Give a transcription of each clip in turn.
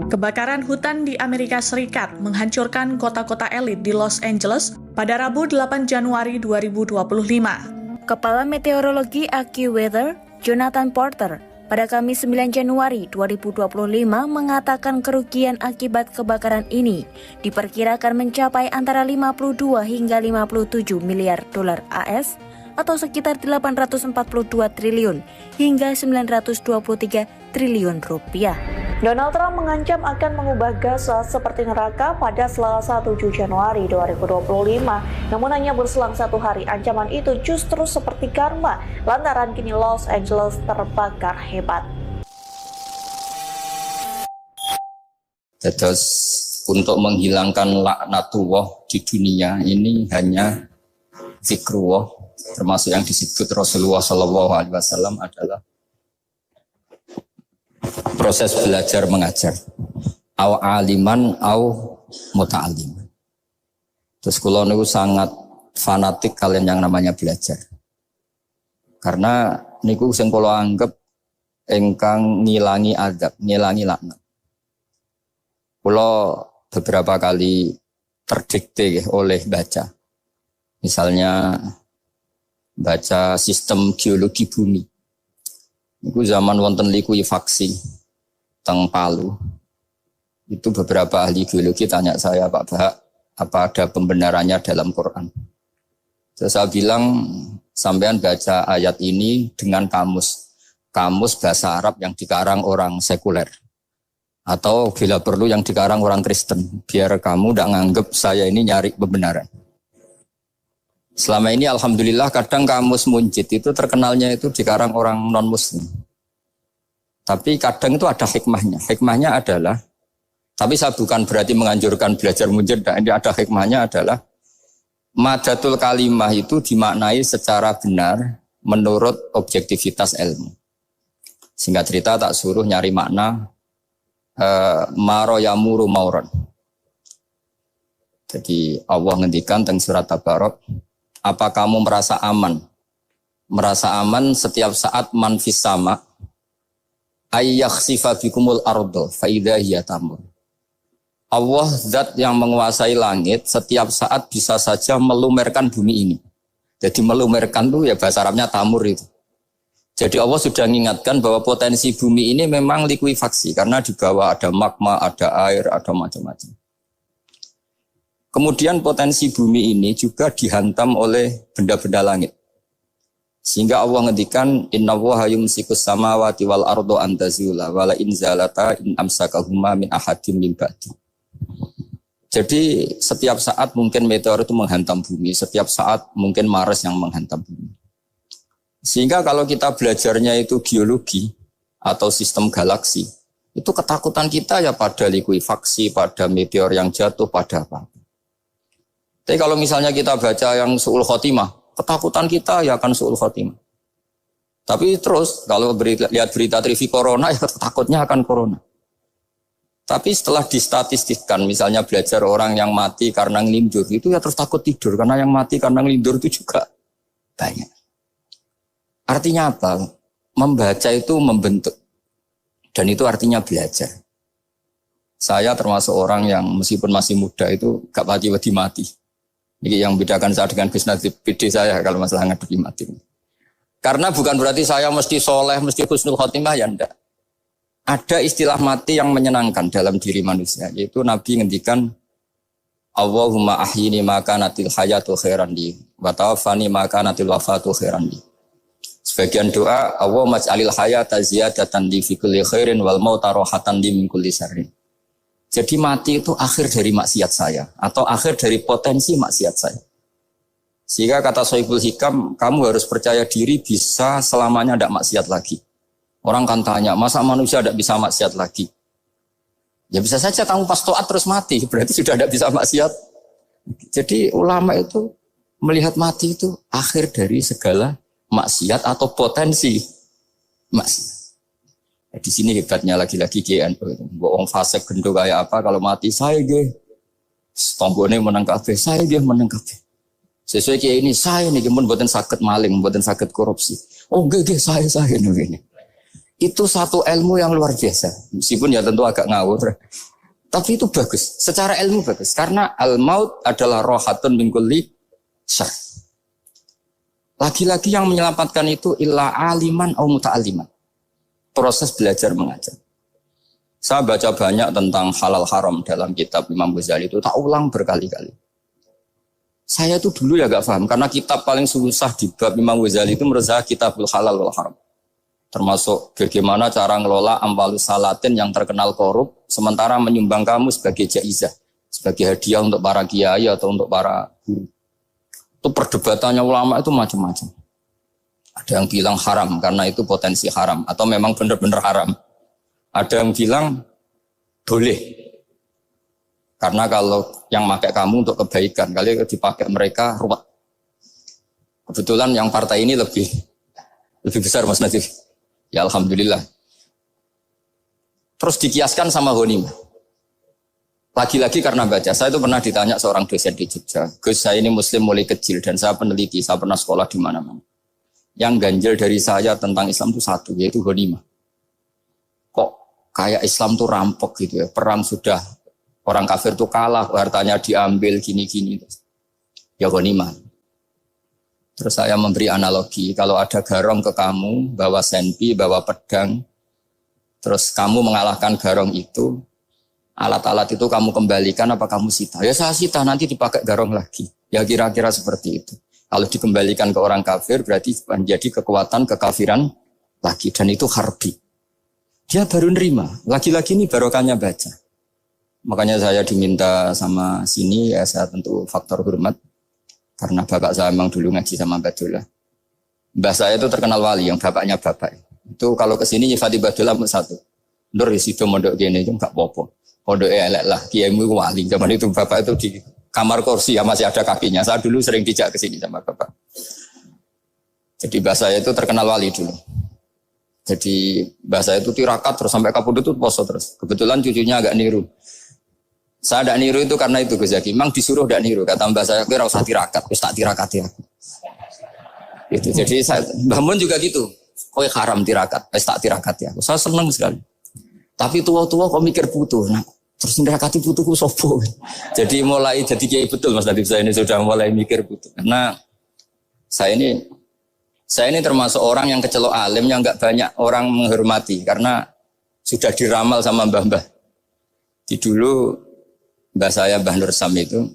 Kebakaran hutan di Amerika Serikat menghancurkan kota-kota elit di Los Angeles pada Rabu 8 Januari 2025. Kepala Meteorologi AccuWeather, Jonathan Porter, pada Kamis 9 Januari 2025 mengatakan kerugian akibat kebakaran ini diperkirakan mencapai antara 52 hingga 57 miliar dolar AS atau sekitar 842 triliun hingga 923 triliun rupiah. Donald Trump mengancam akan mengubah Gaza seperti neraka pada Selasa 7 Januari 2025. Namun hanya berselang satu hari, ancaman itu justru seperti karma lantaran kini Los Angeles terbakar hebat. Terus untuk menghilangkan laknatullah di dunia ini hanya zikrullah, termasuk yang disebut Rasulullah SAW adalah proses belajar mengajar, au aliman au muta'alliman. Terus kula niku sangat fanatik kalian yang namanya belajar. Karena niku sing kula anggap ingkang ngilangi adab, ngilangi laknat. Kula beberapa kali terdikte oleh baca. Misalnya baca sistem geologi bumi. Itu zaman wonten likuifaksi teng Palu. Itu beberapa ahli geologi tanya saya, Pak Bahak, apa ada pembenarannya dalam Quran? Terus saya bilang, sampean baca ayat ini dengan kamus bahasa Arab yang dikarang orang sekuler. Atau bila perlu yang dikarang orang Kristen, biar kamu tidak nganggep saya ini nyari pembenaran. Selama ini alhamdulillah kadang kamus Munjid itu terkenalnya itu dikarang orang non-muslim. Tapi kadang itu ada hikmahnya. Hikmahnya adalah, tapi saya bukan berarti menganjurkan belajar Munjid. Ini ada hikmahnya adalah, madatul kalimah itu dimaknai secara benar menurut objektivitas ilmu. Singkat cerita tak suruh nyari makna maro yamuru mauron. Jadi Allah ngendikan teng surat Tabarok, apa kamu merasa aman? Merasa aman setiap saat man fis sama ayyakhsifa bikumul ardo fa idza hiya tamur. Allah zat yang menguasai langit setiap saat bisa saja melumerkan bumi ini. Jadi melumerkan itu ya bahasa Arabnya tamur itu. Jadi Allah sudah mengingatkan bahwa potensi bumi ini memang likuifaksi karena di bawah ada magma, ada air, ada macam-macam. Kemudian potensi bumi ini juga dihantam oleh benda-benda langit. Sehingga Allah ngendikan innallaha yumsikus samawati wal ardo an tazula wala in zalata in amsakahuma min ahadim min ba'di. Jadi setiap saat mungkin meteor itu menghantam bumi, setiap saat mungkin Mars yang menghantam bumi. Sehingga kalau kita belajarnya itu geologi atau sistem galaksi, itu ketakutan kita ya pada likuifaksi, pada meteor yang jatuh, pada apa. Tapi kalau misalnya kita baca yang su'ul khotimah, ketakutan kita ya akan su'ul khotimah. Tapi terus kalau lihat berita TV corona, ya takutnya akan corona. Tapi setelah distatistikkan, misalnya belajar orang yang mati karena ngelindur, itu ya terus takut tidur, karena yang mati karena ngelindur itu juga banyak. Artinya apa? Membaca itu membentuk. Dan itu artinya belajar. Saya termasuk orang yang meskipun masih muda itu gak pati-pati mati. Ini yang membedakan saya dengan Gus Nadim PD saya kalau masalah ngadepi mati. Karena bukan berarti saya mesti soleh, mesti husnul khotimah, ya enggak. Ada istilah mati yang menyenangkan dalam diri manusia, yaitu Nabi ngendikan Allahumma ahyini maka natil hayatu khairan li wa tawaffani maka natil wafatu khairan li. Sebagian doa Allahumma maj'alil hayata ziyadatan li fi kulli khairin wal mauta rohatan li min kulli syarrin. Jadi mati itu akhir dari maksiat saya atau akhir dari potensi maksiat saya. Sehingga kata Sohibul Hikam, kamu harus percaya diri bisa selamanya tidak maksiat lagi. Orang kan tanya, masa manusia tidak bisa maksiat lagi? Ya bisa saja kamu pas toat terus mati, berarti sudah tidak bisa maksiat. Jadi ulama itu melihat mati itu akhir dari segala maksiat atau potensi maksiat. Di sini hebatnya lagi-lagi GNU. Wong fasik gendho kayak apa kalau mati saya nggih. Tonggone menang kabeh, saya nggih menang kabeh. Sesuai kiai ini saya niki mun mboten saged maling, mboten saged korupsi. Oh nggih saya ngene. Itu satu ilmu yang luar biasa. Meskipun ya tentu agak ngawur. Tapi itu bagus. Secara ilmu bagus. Karena al-maut adalah rohatun min kulli syarr. Lagi-lagi yang menyelamatkan itu illa aliman au muta'aliman. Proses belajar mengajar. Saya baca banyak tentang halal haram dalam kitab Imam Ghazali itu. Tak ulang berkali-kali. Saya itu dulu ya gak paham. Karena kitab paling susah di bab Imam Ghazali itu menurut saya kitabul halal wal haram. Termasuk bagaimana cara ngelola amwalus salatin yang terkenal korup. Sementara menyumbang kamu sebagai jaizah. Sebagai hadiah untuk para kiai atau untuk para guru. Itu perdebatannya ulama itu macam-macam. Ada yang bilang haram karena itu potensi haram. Atau memang benar-benar haram. Ada yang bilang boleh. Karena kalau yang pakai kamu untuk kebaikan, kali dipakai mereka ruwet. Kebetulan yang partai ini lebih besar Mas Nadif. Ya alhamdulillah. Terus dikiaskan sama ghanimah. Lagi-lagi karena baca. Saya itu pernah ditanya seorang dosen di Jogja. Gus, saya ini muslim mulai kecil dan saya peneliti, saya pernah sekolah di mana-mana. Yang ganjil dari saya tentang Islam itu satu, yaitu ghanimah. Kok kayak Islam tuh rampok gitu ya. Perang sudah, orang kafir tuh kalah, hartanya diambil gini-gini. Ya ghanimah. Terus saya memberi analogi, kalau ada garong ke kamu, bawa senpi, bawa pedang, terus kamu mengalahkan garong itu, alat-alat itu kamu kembalikan apa kamu sita? Ya saya sita, nanti dipakai garong lagi. Ya kira-kira seperti itu. Kalau dikembalikan ke orang kafir, berarti menjadi kekuatan kekafiran lagi. Dan itu harbi. Dia baru nerima. Lagi-lagi ini barokahnya baca. Makanya saya diminta sama sini, ya saya tentu faktor hormat. Karena bapak saya memang dulu ngaji sama Mbak Dola. Mbah saya itu terkenal wali, yang bapaknya bapak. Itu kalau kesini nyifati Mbak Dola satu. Nur disitu mondok gini itu enggak apa-apa. Pondok elek lah, kiaimu wali. Zaman itu bapak itu di kamar kursi ya masih ada kakinya. Saya dulu sering dijak ke sini sama bapak. Jadi mbah saya itu terkenal wali dulu. Jadi mbah saya itu tirakat terus sampai kapundhut itu poso terus. Kebetulan cucunya agak niru. Saya tidak niru itu karena itu Gus Zaki. Memang disuruh tidak niru. Kata mbah saya, kira usah tirakat, wis tak tirakati aku. Itu. Jadi saya, Mbah Mun juga gitu. Kowe haram tirakat, wis tak tirakati aku. Saya senang sekali. Tapi tua-tua kok mikir butuh. Nah, terus nirakati butuhku sopo. Jadi mulai jadi kiai betul Mas Nadif, saya ini sudah mulai mikir butuh. Karena saya ini termasuk orang yang kecelok alim yang enggak banyak orang menghormati karena sudah diramal sama mbah-mbah. Di dulu mbah saya Mbah Nur Sam itu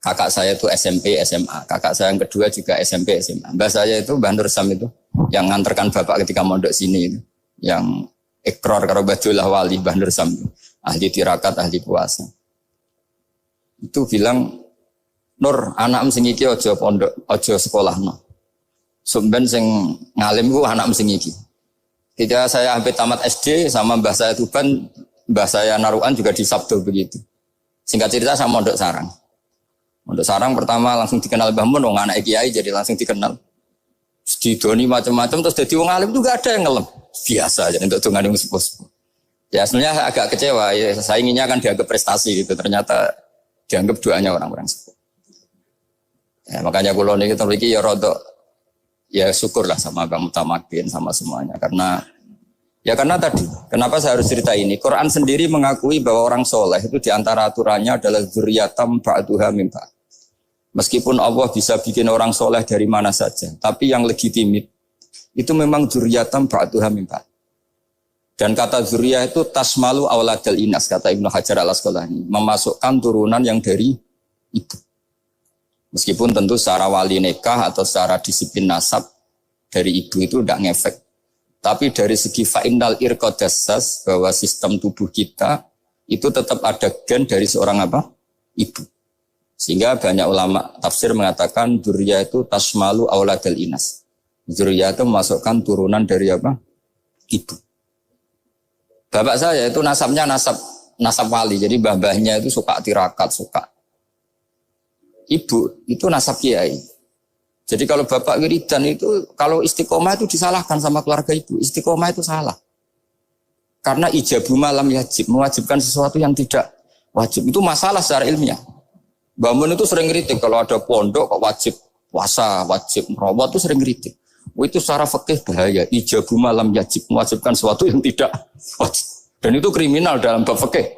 kakak saya itu SMP SMA, kakak saya yang kedua juga SMP SMA. Mbah saya itu Mbah Nur Sam itu yang nganterkan bapak ketika mondok sini itu, yang ikrar karo Badullah wali Mbah Nur Sam itu. Ahli tirakat, ahli puasa. Itu bilang, Nur, anak sing iki aja pondok, aja sekolahno. Sumben sing ngalim ku anak sing iki. Ketika saya sampai tamat SD sama mbah saya Tuban, mbah saya Naruan juga di Sabdo begitu. Singkat cerita sama Mondok Sarang. Mondok Sarang pertama langsung dikenal Mbah Mun, wong anak kiai jadi langsung dikenal. Didoni macam-macam terus jadi wong alim itu gak ada yang ngelem. Biasa aja untuk dongane sepuh-sepuh. Ya sebenarnya agak kecewa, ya, saya inginnya kan dianggap prestasi gitu, ternyata dianggap doanya orang-orang sepuh. Ya, makanya kalau ini kita memiliki ya rodok, ya syukurlah sama Bang Mutamakin sama semuanya, karena tadi, kenapa saya harus cerita ini? Quran sendiri mengakui bahwa orang soleh itu diantara aturannya adalah dzurriyyatam ba'duha min ba'd. Meskipun Allah bisa bikin orang soleh dari mana saja, tapi yang legitimit itu memang dzurriyyatam ba'duha min ba'd. Dan kata zuriyah itu tasmalu auladal inas, kata Ibnu Hajar al-Asqalani, memasukkan turunan yang dari ibu. Meskipun tentu secara wali nikah atau secara disiplin nasab dari ibu itu tidak ngefek. Tapi dari segi fa'innal irqadassas, bahwa sistem tubuh kita itu tetap ada gen dari seorang apa? Ibu. Sehingga banyak ulama tafsir mengatakan zuriyah itu tasmalu auladal inas. Zuriyah itu memasukkan turunan dari apa? Ibu. Bapak saya itu nasabnya nasab wali, jadi mbah-mbahnya itu suka tirakat, suka. Ibu itu nasab kiai. Jadi kalau bapak wiridan itu, kalau istiqomah itu disalahkan sama keluarga ibu. Istiqomah itu salah. Karena ijabu malam yajib, mewajibkan sesuatu yang tidak wajib. Itu masalah secara ilmiah. Mbah Mun itu sering kritik kalau ada pondok kok wajib puasa, wajib merawat itu sering kritik. Itu secara fikih bahaya. Ijabu malam yajib, mewajibkan sesuatu yang tidak wajib. Dan itu kriminal dalam bab fikih.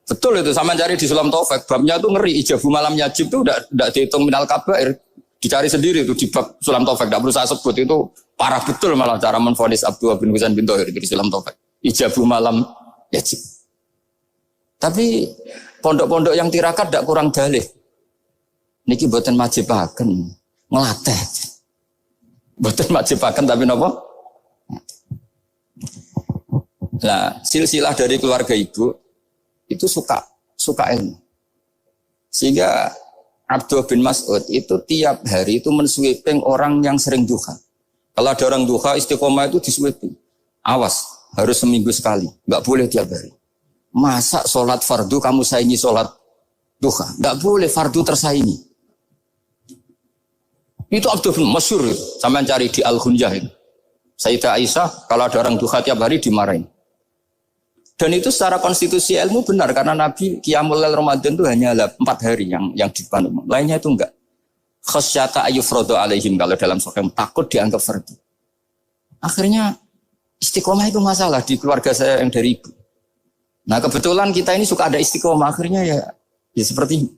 Betul itu, sama cari di Sulam Taufik. Babnya itu ngeri, ijabu malam yajib itu tidak dihitung minal kabair. Dicari sendiri itu di bab Sulam Taufik. Tidak perlu saya sebut, itu parah betul malah cara menvonis Abdullah bin Husain bin Thohir di Sulam Taufik. Ijabu malam yajib. Tapi pondok-pondok yang tirakat tidak kurang dalih. Niki boten majibaken, ngelatih. Boten majibaken tapi napa? Nah, silsilah dari keluarga ibu itu suka ilmu. Sehingga Abdullah bin Mas'ud itu tiap hari itu mensweeping orang yang sering duha. Kalau ada orang duha istiqomah itu disweeping. Awas, harus seminggu sekali, nggak boleh tiap hari. Masa sholat fardu kamu saingi sholat duha? Nggak boleh, fardu tersaingi. Itu Abdul bin masyhur, sampean cari di Al-Hunjah itu. Sayyidah Aisyah kalau ada orang duha tiap hari dimarahin. Dan itu secara konstitusi ilmu benar karena Nabi Qiyamul Lail Ramadan itu hanya 4 hari yang di depan umum. Lainnya itu enggak. Khasyata ayyufradu alaihim kalau dalam sahih takut dianggap fardu. Akhirnya istiqomah itu masalah di keluarga saya yang dari ibu. Nah kebetulan kita ini suka ada istiqomah akhirnya ya seperti ini.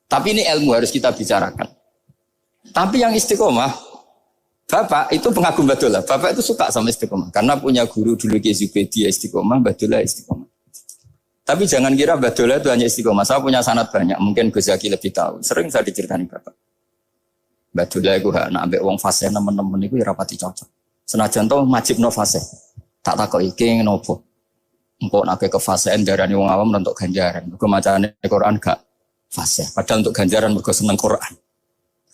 Tapi ini ilmu harus kita bicarakan. Tapi yang istiqomah, bapak itu pengagum Badullah. Bapak itu suka sama istiqomah. Karena punya guru dulu Ki Zubedi istiqomah, Badullah istiqomah. Tapi jangan kira Badullah itu hanya istiqomah. Saya punya sanad banyak. Mungkin Gus Zaki lebih tahu. Sering saya diceritain bapak. Badullah itu nak ambek wong fase teman-teman itu rapati cocok. Senajan to majibno fase. Tak takok iki ngopo. Engko nek ke fase darani wong awam untuk ganjaran. Mergo macane Quran gak fase. Padahal untuk ganjaran mergo seneng Quran.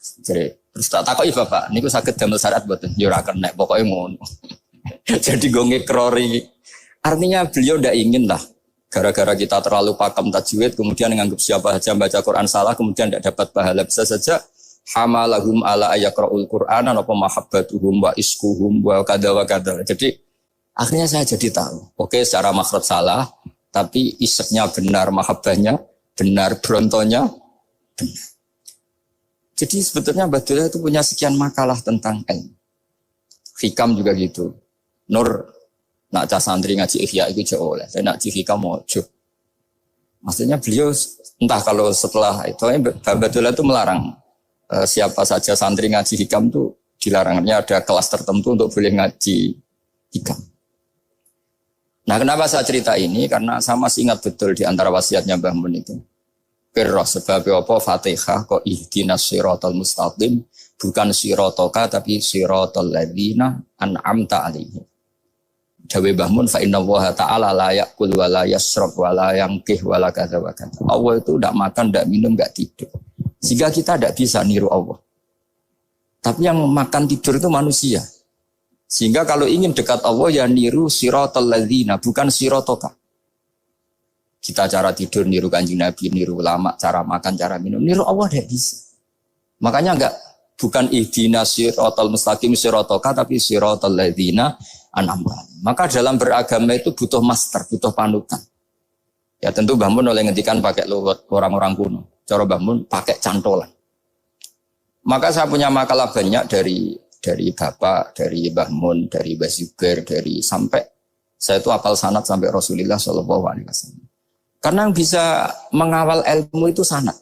Jadi terus tak takoki bapak, niku saged damel syarat mboten? Ya ora kenek, pokoke ngono. Jadi go ngekrori. Artinya beliau ndak ingin lah gara-gara kita terlalu pakem tajwid kemudian menganggap siapa saja baca Quran salah kemudian tidak dapat pahala. Bisa saja hamalahum ala ayaqraul Qur'an apa mahabbatuhum wa iskuhum wa kada wa kada. Jadi akhirnya saya jadi tahu. Oke, secara makhraj salah, tapi iseknya benar, mahabbahnya benar, brontonya benar. Jadi sebetulnya Badullah itu punya sekian makalah tentang ilmu. Hikam juga gitu. Nur nak cah santri ngaji ihya itu jauh oleh. Saya nak ngaji hikam mojo. Maksudnya beliau entah kalau setelah itu Badullah itu melarang siapa saja santri ngaji hikam itu dilarangnya ada kelas tertentu untuk boleh ngaji hikam. Nah kenapa saya cerita ini? Karena saya masih ingat betul di antara wasiatnya Mbah Mun itu. Pirroh sebab apa Fatihah kok ihdinas siratal mustaqim bukan siratoka tapi siratal ladzina an'amta alaihim. Dawe Mbah Mun fa inna Allaha ta'ala la ya'kul wa la yashrab wa la yanqih wa la kadza wa kadza. Allah itu enggak makan, enggak minum, enggak tidur. Sehingga kita enggak bisa niru Allah. Tapi yang makan tidur itu manusia. Sehingga kalau ingin dekat Allah ya niru siratal ladzina bukan siratoka. Kita cara tidur niru Kanjeng Nabi, niru ulama, cara makan, cara minum, niru Allah tidak bisa. Makanya bukan ihdinas siratal mustaqim siratoka tapi siratal ladzina an'amta. Maka dalam beragama itu butuh master, butuh panutan. Ya tentu Mbah Mun oleh ngendikan pakai luwet orang-orang kuno. Cara Mbah Mun pakai cantolan. Maka saya punya makalah banyak dari Bapak, dari Mbah Mun, dari Mbah Zubair, dari sampai saya itu hafal sanad sampai Rasulullah SAW. Karena yang bisa mengawal ilmu itu sanad.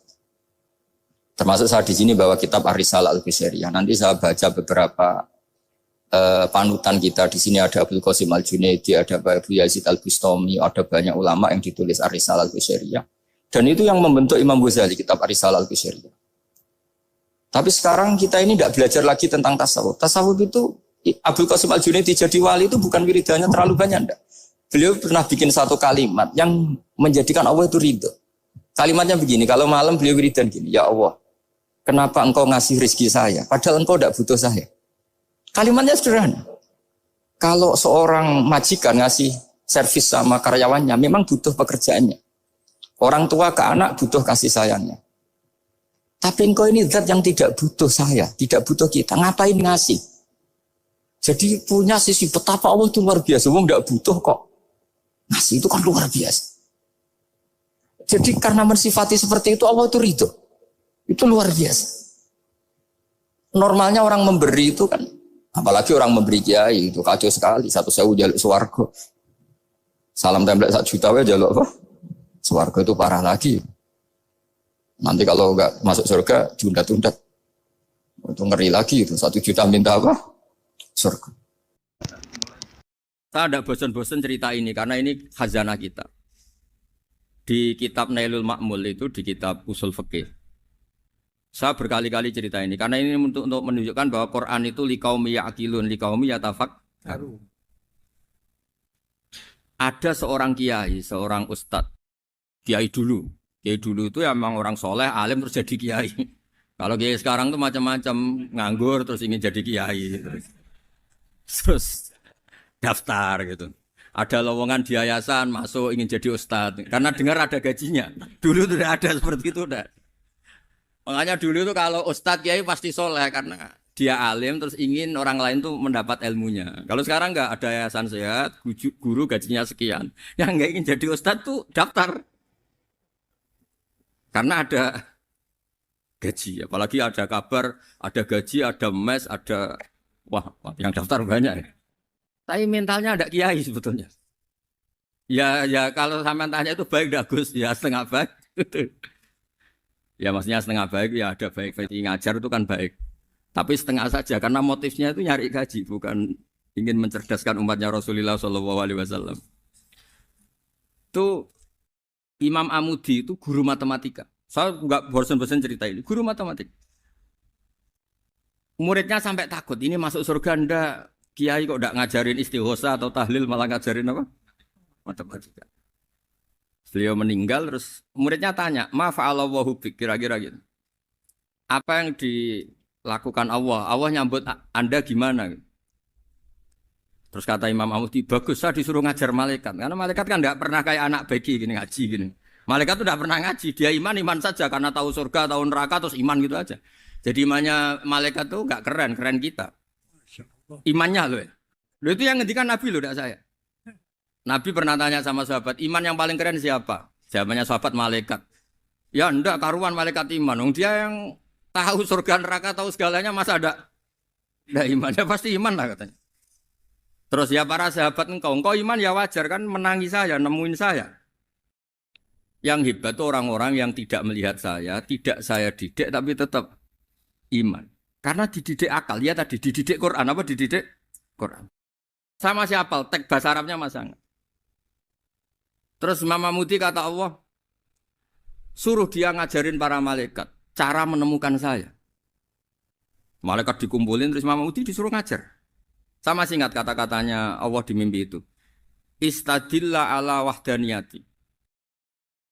Termasuk saya di sini bawa kitab Ar-Risalah Al-Qusairiyah. Nanti saya baca beberapa panutan kita. Di sini ada Abdul Qasim Al-Junaidi, ada Abu Yazid Al-Bustami, ada banyak ulama yang ditulis Ar-Risalah Al-Qusairiyah. Dan itu yang membentuk Imam Ghazali, kitab Ar-Risalah Al-Qusairiyah. Tapi sekarang kita ini tidak belajar lagi tentang tasawuf. Tasawuf itu Abdul Qasim Al-Junaidi jadi wali itu bukan wiridannya terlalu banyak, enggak. Beliau pernah bikin satu kalimat yang menjadikan Allah itu ridho. Kalimatnya begini, kalau malam beliau wiridan gini, ya Allah, kenapa engkau ngasih rezeki saya, padahal engkau tidak butuh saya. Kalimatnya sederhana. Kalau seorang majikan ngasih servis sama karyawannya, memang butuh pekerjaannya. Orang tua ke anak butuh kasih sayangnya. Tapi engkau ini zat yang tidak butuh saya, tidak butuh kita, ngapain ngasih? Jadi punya sisi betapa Allah itu luar biasa, Allah tidak butuh kok. Ngasih itu kan luar biasa. Jadi karena mensifati seperti itu Allah itu ridho. Itu luar biasa. Normalnya orang memberi itu kan, apalagi orang memberi kiai itu kacau sekali. 1.000 jaluk swarga. Salam template 1 juta wae jaluk apa? Swarga itu parah lagi. Nanti kalau enggak masuk surga diundat-undat. Itu ngeri lagi itu. 1 juta minta apa? Surga. Saya tidak bosan-bosan cerita ini karena ini khazanah kita. Di kitab Nailul Ma'mul itu, di kitab Usul Fikih. Saya berkali-kali cerita ini karena ini untuk menunjukkan bahwa Quran itu liqaumi ya'qilun, liqaumi yatafakkarun. Ada seorang kiai, seorang ustadz, kiai dulu. Kiai dulu itu memang orang soleh, alim terus jadi kiai. Kalau kiai sekarang tuh macam-macam, nganggur terus ingin jadi kiai. Terus daftar gitu. Ada lowongan di yayasan, masuk ingin jadi ustadz. Karena dengar ada gajinya. Dulu tidak ada seperti itu. Enggak. Makanya dulu itu kalau ustadz kiai pasti soleh karena dia alim terus ingin orang lain tuh mendapat ilmunya. Kalau sekarang enggak ada yayasan sehat, guru gajinya sekian. Yang enggak ingin jadi ustadz tuh daftar. Karena ada gaji, apalagi ada kabar, ada gaji, ada mes, ada wah yang daftar banyak. Tapi mentalnya ada kiai sebetulnya. Ya kalau sampean tanya itu baik enggak Gus? Ya setengah baik. Ya maksudnya setengah baik ya ada baik ngajar itu kan baik. Tapi setengah saja karena motifnya itu nyari gaji bukan ingin mencerdaskan umatnya Rasulullah SAW. Itu Imam Amudi itu guru matematika. Saya enggak bosan-bosan cerita ini. Guru matematika. Muridnya sampai takut ini masuk surga ndak. Kiai kok enggak ngajarin istighosa atau tahlil malah ngajarin apa? Matematika. Beliau meninggal terus muridnya tanya, "Ma fa'alallahu bik?" Kira-kira gitu. Apa yang dilakukan Allah? Allah nyambut Anda gimana? Terus kata Imam Amudi, "Bagus, saya disuruh ngajar malaikat." Karena malaikat kan enggak pernah kayak anak beki gini ngaji gini. Malaikat itu enggak pernah ngaji, dia iman saja karena tahu surga, tahu neraka terus iman gitu aja. Jadi imannya malaikat tuh enggak keren kita. Imannya loh ya. Loh itu yang ngendikan Nabi loh, tidak saya. Nabi pernah tanya sama sahabat, iman yang paling keren siapa? Jawabannya sahabat malaikat. Ya enggak, karuan malaikat iman. Dia yang tahu surga neraka, tahu segalanya masa ada imannya pasti iman lah katanya. Terus ya para sahabat engkau iman ya wajar kan menangi saya, nemuin saya. Yang hebat itu orang-orang yang tidak melihat saya, tidak saya didik tapi tetap iman. Karena dididik akal, ya tadi dididik Quran, apa dididik Quran. Sama siapa? Teks bahasa Arabnya masang. Terus Imam Amudi kata Allah, suruh dia ngajarin para malaikat cara menemukan saya. Malaikat dikumpulin terus Imam Amudi disuruh ngajar. Sama singkat kata-katanya Allah di mimpi itu. Istadilla ala wahdaniyati.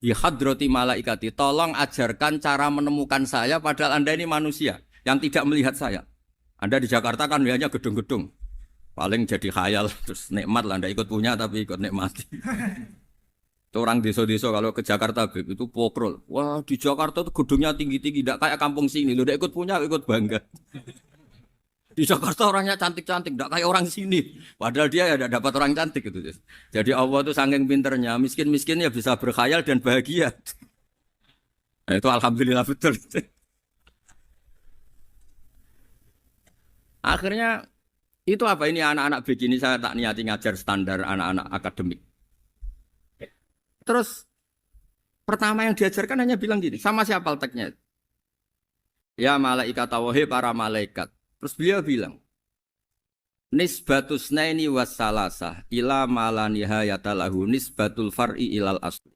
Di hadrati malaikati, tolong ajarkan cara menemukan saya padahal Anda ini manusia yang tidak melihat saya. Anda di Jakarta kan lihatnya gedung-gedung. Paling jadi khayal, terus nikmat lah, Anda ikut punya tapi ikut nikmati. Itu orang desa-desa kalau ke Jakarta itu pokrol. Wah di Jakarta itu gedungnya tinggi-tinggi, tidak kayak kampung sini. Lu udah ikut punya, ikut bangga. Di Jakarta orangnya cantik-cantik, tidak kayak orang sini. Padahal dia ya tidak dapat orang cantik gitu. Jadi Allah itu saking pinternya, miskin-miskin ya bisa berkhayal dan bahagia. Nah, itu alhamdulillah betul. Akhirnya itu apa ini anak-anak begini saya tak niati ngajar standar anak-anak akademik. Terus pertama yang diajarkan hanya bilang gini, sama siapa teksnya? Ya malaikat wahai para malaikat. Terus beliau bilang, nisbatus naini wassalasah ila malanihayata lahu nisbatul far'i ilal asli.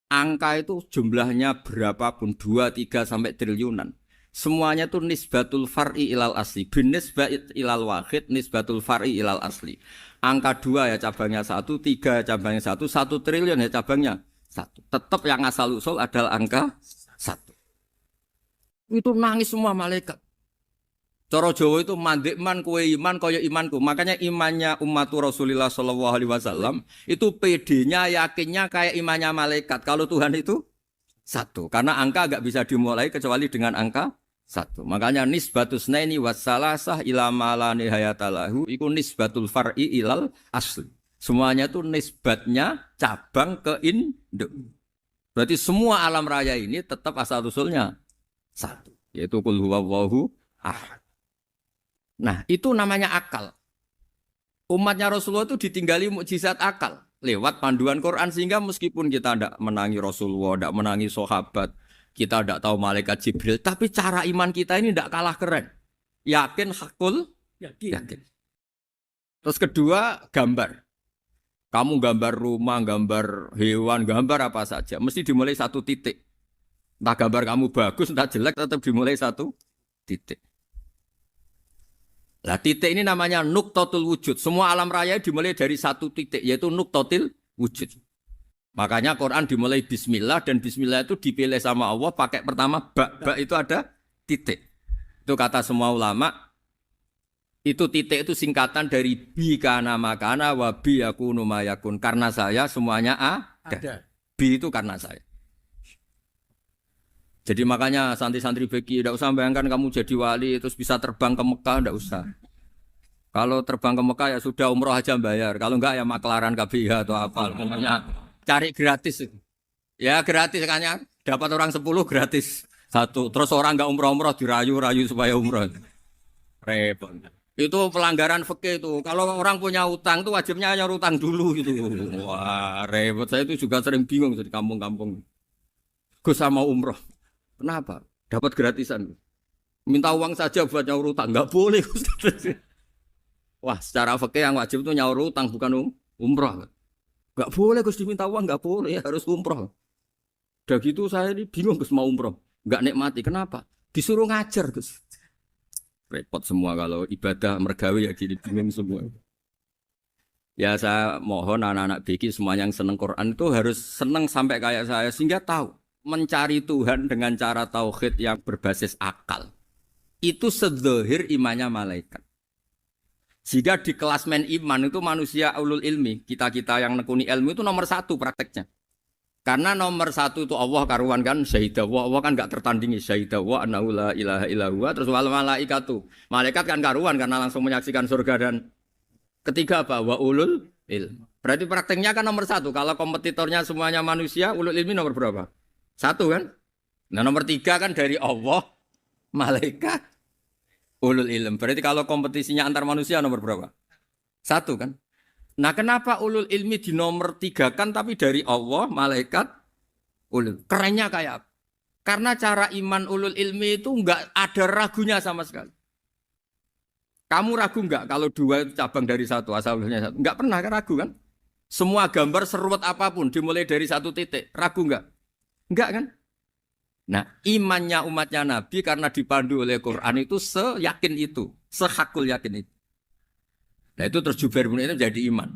Angka itu jumlahnya berapapun 2, 3 sampai triliunan. Semuanya itu nisbatul far'i ilal asli. Bin nisbat ilal wahid nisbatul far'i ilal asli. Angka 2 ya cabangnya 1, 3 ya cabangnya 1, 1 triliun ya cabangnya 1. Tetap yang asal usul adalah angka 1. Itu nangis semua malaikat. Cara Jawa itu mandek man kowe iman kaya imanku. Makanya imannya umat Rasulullah SAW itu PD-nya yakinnya kayak imannya malaikat. Kalau Tuhan itu 1. Karena angka enggak bisa dimulai kecuali dengan angka 1. Makanya nisbatus naini wassalasah ila malani hayatalahu iku nisbatul far'i ilal asli. Semuanya itu nisbatnya cabang ke induk. Berarti semua alam raya ini tetap asal usulnya 1. Yaitu qul huwallahu ahad. Nah, itu namanya akal. Umatnya Rasulullah itu ditinggali mukjizat akal lewat panduan Quran, sehingga meskipun kita tidak menangi Rasulullah, tidak menangi sahabat, kita tidak tahu malaikat Jibril, tapi cara iman kita ini tidak kalah keren. Yakin, hakul, yakin. Terus kedua, gambar. Kamu gambar rumah, gambar hewan, gambar apa saja, mesti dimulai satu titik. Entah gambar kamu bagus, entah jelek, tetap dimulai satu titik. Lah titik ini namanya nuqtatul wujud. Semua alam raya dimulai dari satu titik, yaitu nuqtatil wujud. Makanya Quran dimulai bismillah, dan bismillah itu dipilih sama Allah pakai pertama ba. Ba itu ada titik. Itu kata semua ulama. Itu titik itu singkatan dari bi kana makana wa bi yakunu mayakun. Karena saya semuanya ada. Bi itu karena saya. Jadi makanya santri-santri beki tidak usah bayangkan kamu jadi wali terus bisa terbang ke Mekah, tidak usah. Kalau terbang ke Mekah ya sudah umroh aja bayar. Kalau enggak ya maklaran KBH atau apa. Pokoknya cari gratis. Ya gratis kan ya. Dapat orang 10 gratis 1. Terus orang enggak umroh-umroh dirayu-rayu supaya umroh. Repot. Itu pelanggaran fikih itu. Kalau orang punya utang itu wajibnya nyaur utang dulu gitu. Wah, repot. Saya itu juga sering bingung di kampung-kampung. Gus sama umroh. Kenapa? Dapat gratisan. Minta uang saja buat nyaur utang. Enggak boleh. Wah, secara fikih yang wajib itu nyaur utang bukan umroh. Enggak boleh Gus diminta uang, enggak boleh, harus umroh. Udah gitu saya ini bingung Gus mau umroh. Enggak nikmati. Kenapa? Disuruh ngajar Gus. Repot semua kalau ibadah mergawe ya jadi bingung semua. Ya saya mohon anak-anak BK semua yang seneng Quran itu harus seneng sampai kayak saya sehingga tahu mencari Tuhan dengan cara tauhid yang berbasis akal. Itu sedzahir imannya malaikat. Jika di klasmen iman itu manusia ulul ilmi, kita-kita yang nekuni ilmu itu nomor 1 prakteknya. Karena nomor 1 itu Allah karuan kan syahidah wa, Allah kan enggak tertandingi syahidah wa annahu la ilaha illa huwa, terus wal malaikatu. Malaikat kan karuan karena langsung menyaksikan surga, dan ketiga apa? Wa ulul ilm. Berarti prakteknya kan nomor 1. Kalau kompetitornya semuanya manusia, ulul ilmi nomor berapa? 1 kan? Nah nomor 3 kan dari Allah, malaikat, ulul ilm. Berarti kalau kompetisinya antar manusia nomor berapa? 1 kan? Nah kenapa ulul ilmi di nomor 3 kan tapi dari Allah, malaikat, ulul. Kerennya kayak apa? Karena cara iman ulul ilmi itu enggak ada ragunya sama sekali. Kamu ragu enggak kalau 2 cabang dari 1, asalnya 1? Enggak pernah kan ragu kan? Semua gambar seruat apapun dimulai dari 1 titik. Ragu enggak? Enggak kan? Nah imannya umatnya Nabi karena dipandu oleh Quran itu seyakin itu. Sehakul yakin itu. Nah itu terus Jubair bin itu jadi iman.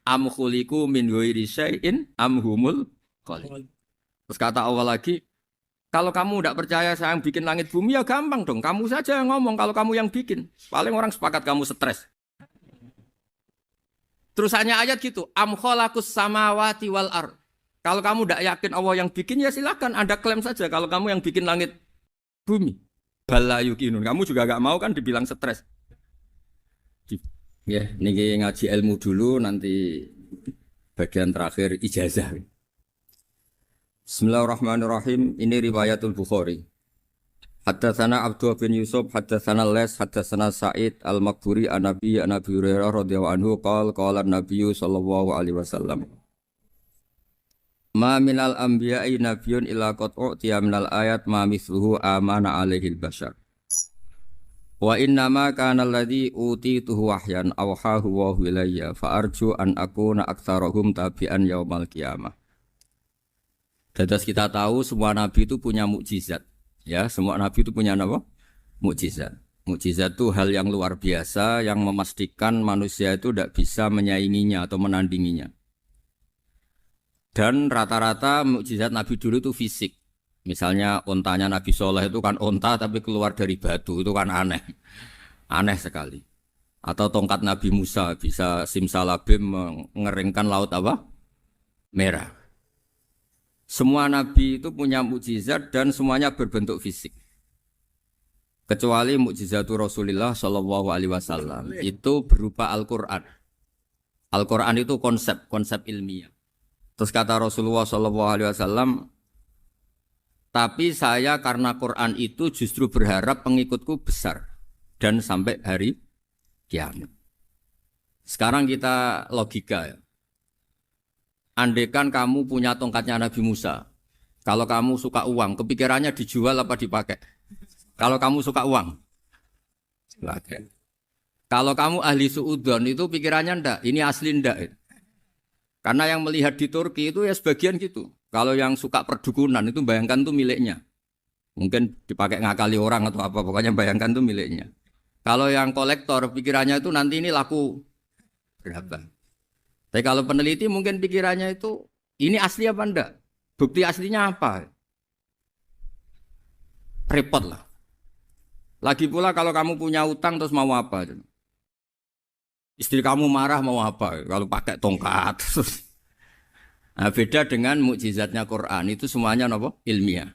Am khuliqu min ghairi syai'in am humul khaliq. Terus kata Allah lagi, kalau kamu tidak percaya saya yang bikin langit bumi ya gampang dong. Kamu saja yang ngomong kalau kamu yang bikin. Paling orang sepakat kamu stres. Terus hanya ayat gitu. Am khalaqus samawati wal ard. Kalau kamu tidak yakin Allah yang bikin ya silakan Anda klaim saja kalau kamu yang bikin langit bumi. Bala yuqinun. Kamu juga gak mau kan dibilang stres. Ya, niki ngaji ilmu dulu, nanti bagian terakhir ijazah. Bismillahirrahmanirrahim. Ini riwayatul Bukhari. Haddatsana Abdullah bin Yusuf, haddatsana Les, haddatsana Sa'id al-Maqburi an Nabi Hurairah radhiyallahu anhu qala an-nabiy sallallahu alaihi wasallam. Ma minal anbiya'i nabiyyun illa qad u'tiya minal ayat ma mithluhu amana alaihi al-bashar. Wa innama kana alladhi utituhu wahyan awhahu wa ilayya fa arju an akuna aktsarahum tabi'an yaumal qiyamah. Dados kita tahu semua nabi itu punya mukjizat. Ya, semua nabi itu punya apa? Mukjizat. Mukjizat itu hal yang luar biasa yang memastikan manusia itu tidak bisa menyainginya atau menandinginya. Dan rata-rata mukjizat nabi dulu itu fisik. Misalnya ontanya Nabi Soleh itu kan onta tapi keluar dari batu, itu kan aneh. Aneh sekali. Atau tongkat Nabi Musa bisa simsalabim mengeringkan laut apa? Merah. Semua Nabi itu punya mukjizat dan semuanya berbentuk fisik. Kecuali mukjizatul Rasulullah Shallallahu Alaihi Wasallam itu berupa Al-Quran. Al-Quran itu konsep ilmiah. Terus kata Rasulullah Shallallahu Alaihi Wasallam, Tapi saya karena Quran itu justru berharap pengikutku besar dan sampai hari kiamat. Sekarang kita logika ya. Andekan kamu punya tongkatnya Nabi Musa. Kalau kamu suka uang, kepikirannya dijual apa dipakai? Kalau kamu suka uang, dipakai. Kalau kamu ahli suudon itu pikirannya ndak, ini asli ndak. Karena yang melihat di Turki itu ya sebagian gitu. Kalau yang suka perdukunan itu bayangkan tuh miliknya. Mungkin dipakai ngakali orang atau apa, pokoknya bayangkan tuh miliknya. Kalau yang kolektor pikirannya itu nanti ini laku berapa. Tapi kalau peneliti mungkin pikirannya itu ini asli apa enggak? Bukti aslinya apa? Repot lah. Lagi pula kalau kamu punya utang terus mau apa? Istri kamu marah mau apa? Kalau pakai tongkat. Nah, beda dengan mukjizatnya Quran itu semuanya apa? Ilmiah.